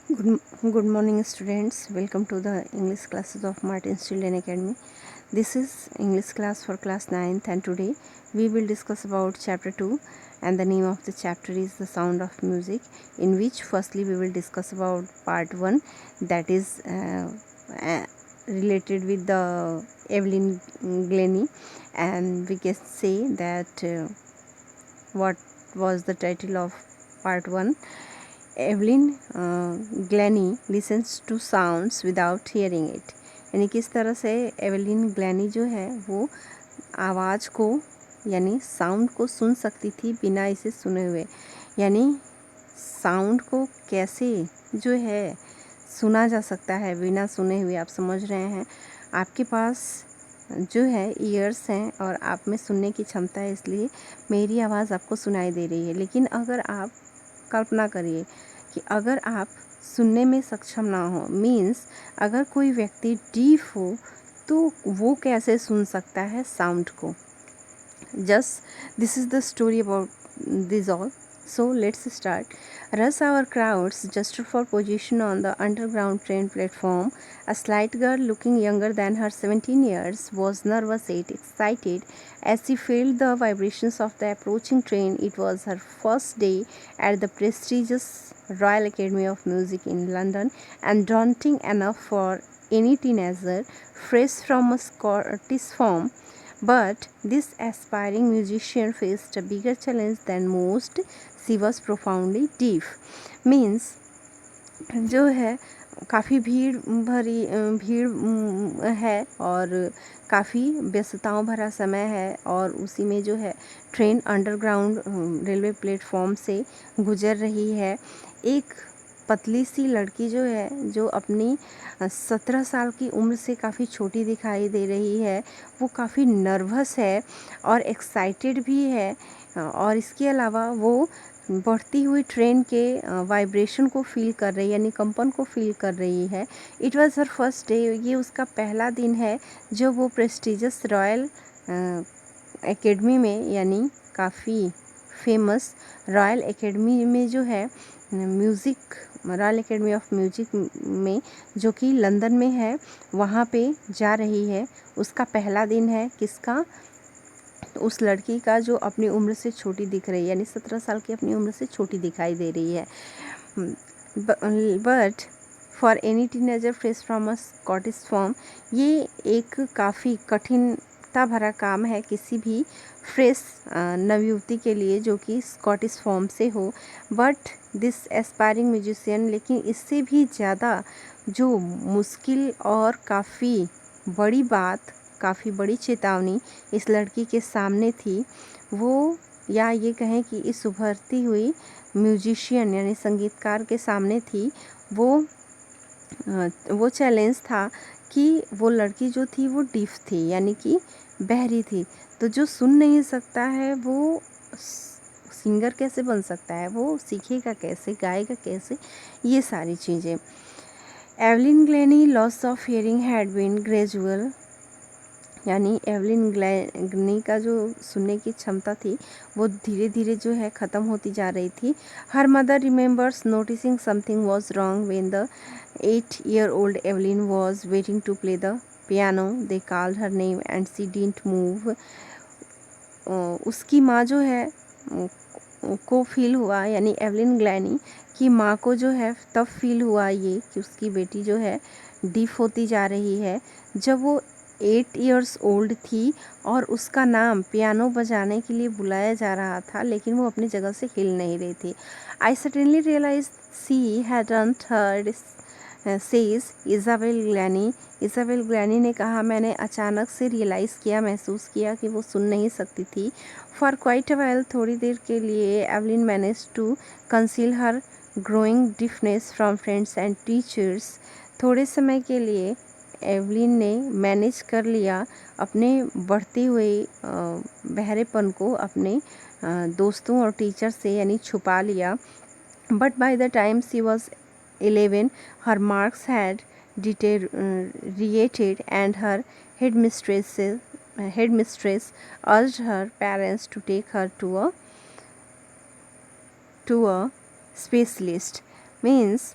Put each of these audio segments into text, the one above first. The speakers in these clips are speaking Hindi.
Good morning, students. Welcome to the English classes of Martin's Children Academy. This is English class for class 9th, and today we will discuss about chapter 2, and the name of the chapter is The Sound of Music, in which firstly we will discuss about part 1, that is related with the Evelyn Glennie, and we can say that what was the title of part 1. Evelyn Glennie listens to sounds without hearing it, यानी किस तरह से एवलिन ग्लैनी जो है वो आवाज़ को यानी साउंड को सुन सकती थी बिना इसे सुने हुए, यानी साउंड को कैसे जो है सुना जा सकता है बिना सुने हुए। आप समझ रहे हैं, आपके पास जो है ईयर्स हैं और आप में सुनने की क्षमता है, इसलिए मेरी आवाज़ आपको सुनाई दे रही है। लेकिन अगर आप कल्पना करिए कि अगर आप सुनने में सक्षम ना हो, मीन्स अगर कोई व्यक्ति डीफ हो तो वो कैसे सुन सकता है साउंड को। Just this is the story about this all. So let's start. Rush hour crowds just for position on the underground train platform. A slight girl looking younger than her 17 years was nervous yet excited as she felt the vibrations of the approaching train. It was her first day at the prestigious Royal Academy of Music in London, and daunting enough for any teenager fresh from a Scottish farm. But this aspiring musician faced a bigger challenge than most. She was profoundly deaf. Means जो है काफ़ी भीड़ है और काफ़ी व्यस्तताओं भरा समय है, और उसी में जो है ट्रेन अंडरग्राउंड रेलवे प्लेटफॉर्म से गुजर रही है। एक पतली सी लड़की जो है, जो अपनी 17 साल की उम्र से काफ़ी छोटी दिखाई दे रही है, वो काफ़ी नर्वस है और एक्साइटेड भी है, और इसके अलावा वो बढ़ती हुई ट्रेन के वाइब्रेशन को फील कर रही है, यानी कंपन को फील कर रही है। It was her first day, ये उसका पहला दिन है जब वो प्रेस्टिजियस रॉयल एकेडमी में, यानी काफ़ी फेमस रॉयल एकेडमी में जो है music, royal academy of music में, जो कि लंदन में है, वहाँ पे जा रही है। उसका पहला दिन है किसका? उस लड़की का जो अपनी उम्र से छोटी दिख रही है, यानी 17 साल की अपनी उम्र से छोटी दिखाई दे रही है। But for any teenager fresh from a Scottish form, ये एक काफ़ी कठिनता भरा काम है किसी भी फ्रेश नवयुवती के लिए जो कि स्कॉटिश फॉर्म से हो। बट दिस एस्पायरिंग म्यूजिशियन, लेकिन इससे भी ज़्यादा जो मुश्किल और काफ़ी बड़ी बात, काफ़ी बड़ी चेतावनी इस लड़की के सामने थी, वो, या ये कहें कि इस उभरती हुई म्यूजिशियन यानी संगीतकार के सामने थी, वो चैलेंज था कि वो लड़की जो थी वो डीफ थी, यानी कि बहरी थी। तो जो सुन नहीं सकता है वो सिंगर कैसे बन सकता है, वो सीखेगा कैसे, गाएगा कैसे, ये सारी चीज़ें। Evelyn Glennie loss of hearing had been gradual, यानी एवलिन ग्लैनी का जो सुनने की क्षमता थी वो धीरे धीरे जो है ख़त्म होती जा रही थी। Her mother remembers noticing something was wrong when the 8-year-old Evelyn was waiting to play the piano. They called her name and she didn't move. उसकी माँ जो है को फील हुआ, यानी एवलिन ग्लैनी की माँ को जो है तब फील हुआ ये कि उसकी बेटी जो है डीफ होती जा रही है, जब वो 8 years old थी और उसका नाम पियानो बजाने के लिए बुलाया जा रहा था, लेकिन वो अपनी जगह से हिल नहीं रही थी। I suddenly realise she hadn't heard, says Isabel Glennie. Isabel Glennie ने कहा, मैंने अचानक से रियलाइज़ किया, महसूस किया कि वो सुन नहीं सकती थी। फॉर क्वाइट अ व्हाइल, थोड़ी देर के लिए, Evelyn manage to conceal her growing deafness from friends and teachers. थोड़े समय के लिए एवलिन ने मैनेज कर लिया अपने बढ़ते हुए बहरेपन को अपने दोस्तों और टीचर से, यानी छुपा लिया। But by the time she was 11, her marks had deteriorated and her headmistress urged her parents to take her to a specialist. Means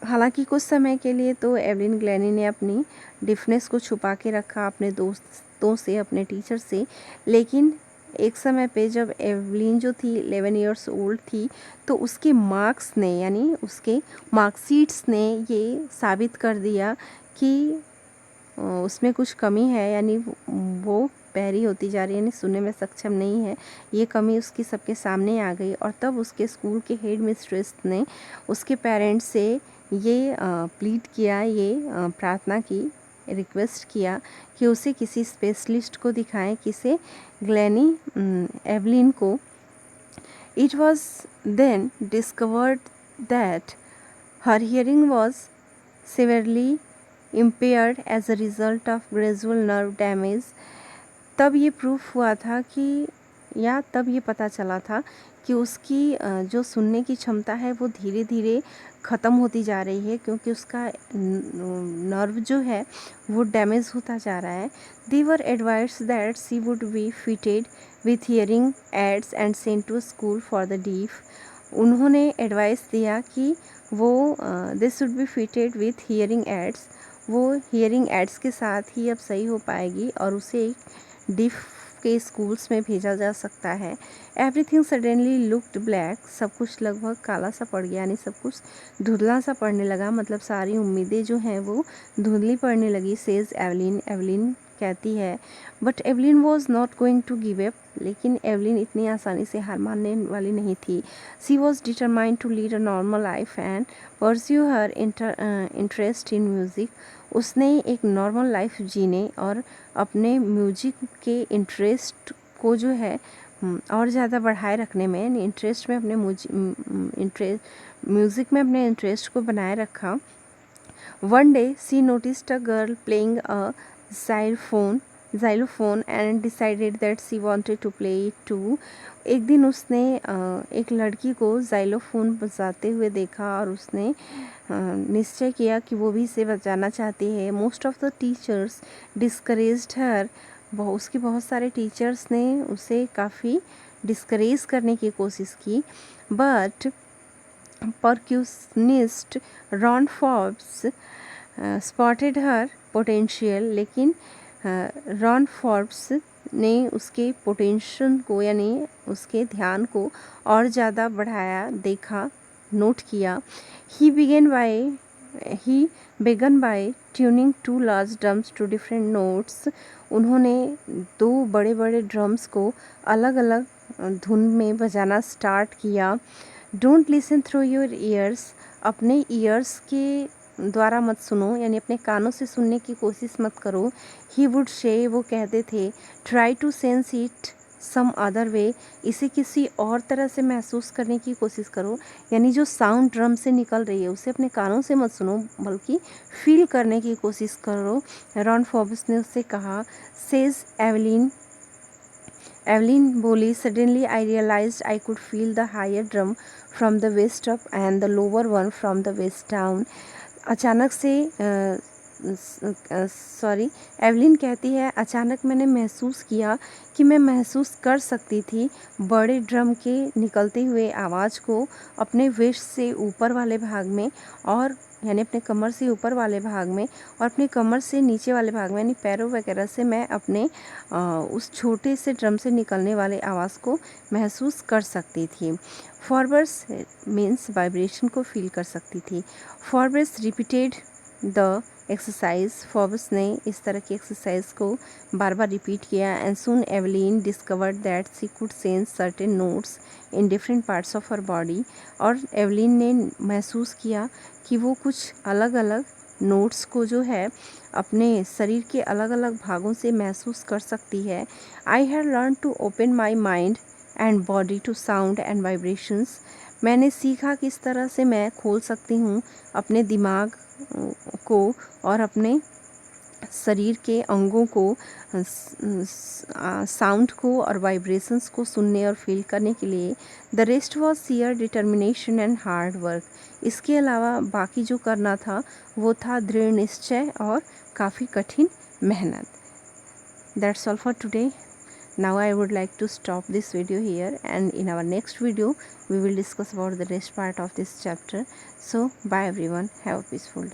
हालांकि कुछ समय के लिए तो एवलिन ग्लेनी ने अपनी डिफनेस को छुपा के रखा अपने दोस्तों से, अपने टीचर से, लेकिन एक समय पे जब एवलिन जो थी 11 इयर्स ओल्ड थी, तो उसके मार्क्स ने, यानी उसके मार्कशीट्स ने ये साबित कर दिया कि उसमें कुछ कमी है, यानी वो बहरी होती जा रही है, यानी सुनने में सक्षम नहीं है। ये कमी उसकी सबके सामने आ गई और तब उसके स्कूल के हेड मिस्ट्रेस ने उसके पेरेंट्स से ये प्लीड किया, ये प्रार्थना की, रिक्वेस्ट किया कि उसे किसी स्पेशलिस्ट को दिखाएं, किसे, ग्लेनी एवलिन को। It was then discovered that her hearing was severely impaired as a result of gradual nerve damage। तब ये प्रूफ हुआ था कि, या तब ये पता चला था कि उसकी जो सुनने की क्षमता है वो धीरे धीरे ख़त्म होती जा रही है, क्योंकि उसका नर्व जो है वो डैमेज होता जा रहा है। They were advised that she would be fitted with hearing aids and sent to school for the deaf. उन्होंने एडवाइस दिया कि वो this should be fitted with hearing aids, वो हियरिंग एड्स के साथ ही अब सही हो पाएगी और उसे एक डिफ के स्कूल्स में भेजा जा सकता है। एवरीथिंग सडनली लुक्ड ब्लैक, सब कुछ लगभग काला सा पड़ गया, यानी सब कुछ धुंधला सा पड़ने लगा, मतलब सारी उम्मीदें जो हैं वो धुंधली पड़ने लगी। सेज एवलिन, एवलिन कहती है। But Evelyn was not going to give up, लेकिन एवलिन इतनी आसानी से हार मानने वाली नहीं थी। She was determined to lead a normal life and pursue her interest in music. उसने एक नॉर्मल लाइफ जीने और अपने म्यूजिक के इंटरेस्ट को जो है और ज़्यादा बढ़ाए रखने में, इंटरेस्ट में अपने म्यूज़िक में अपने इंटरेस्ट को बनाए रखा। One day she noticed a girl playing a xylophone and decided that she wanted to play it too। एक दिन उसने एक लड़की को xylophone बजाते हुए देखा और उसने निश्चय किया कि वो भी इसे बजाना चाहती है। Most of the teachers discouraged her, उसके बहुत सारे टीचर्स ने उसे काफ़ी डिस्करेज करने की कोशिश की। But percussionist Ron Forbes spotted her potential, लेकिन रॉन फॉर्ब्स ने उसके पोटेंशियल को, यानी उसके ध्यान को और ज़्यादा बढ़ाया, देखा, नोट किया। ही began by tuning two large drums to different notes। उन्होंने दो बड़े बड़े ड्रम्स को अलग अलग धुन में बजाना स्टार्ट किया। Don't listen through your ears, अपने ईयर्स के द्वारा मत सुनो, यानी अपने कानों से सुनने की कोशिश मत करो। ही वुड से, वो कहते थे, try to sense it some other way, इसे किसी और तरह से महसूस करने की कोशिश करो, यानी जो साउंड ड्रम से निकल रही है उसे अपने कानों से मत सुनो, बल्कि फील करने की कोशिश करो। रॉन फॉर्ब्स ने उससे कहा। सेज एवलिन, एवलिन बोली, suddenly I realised I could feel the higher drum from the waist up and the lower one from the waist down. अचानक से एवलिन कहती है, अचानक मैंने महसूस किया कि मैं महसूस कर सकती थी बड़े ड्रम के निकलते हुए आवाज़ को अपने वेस्ट से ऊपर वाले भाग में, और यानी अपने कमर से ऊपर वाले भाग में, और अपने कमर से नीचे वाले भाग में, यानी पैरों वगैरह से मैं अपने उस छोटे से ड्रम से निकलने वाले आवाज़ को महसूस कर सकती थी। फॉरवर्ड्स मीन्स वाइब्रेशन को फील कर सकती थी। Forwards repeated the exercise, Forbes ने इस तरह की एक्सरसाइज को बार बार रिपीट किया। And soon Evelyn discovered that she could sense certain notes in different parts of her body. और एवलिन ने महसूस किया कि वो कुछ अलग अलग नोट्स को जो है अपने शरीर के अलग अलग भागों से महसूस कर सकती है। I had learn to open my mind and body to sound and vibrations, मैंने सीखा किस तरह से मैं खोल सकती हूँ अपने दिमाग को और अपने शरीर के अंगों को, साउंड को और वाइब्रेशंस को सुनने और फील करने के लिए। The rest was sheer determination and hard work, इसके अलावा बाकी जो करना था वो था दृढ़ निश्चय और काफ़ी कठिन मेहनत। That's all for today. Now I would like to stop this video here, and in our next video we will discuss about the rest part of this chapter. So bye everyone, have a peaceful day.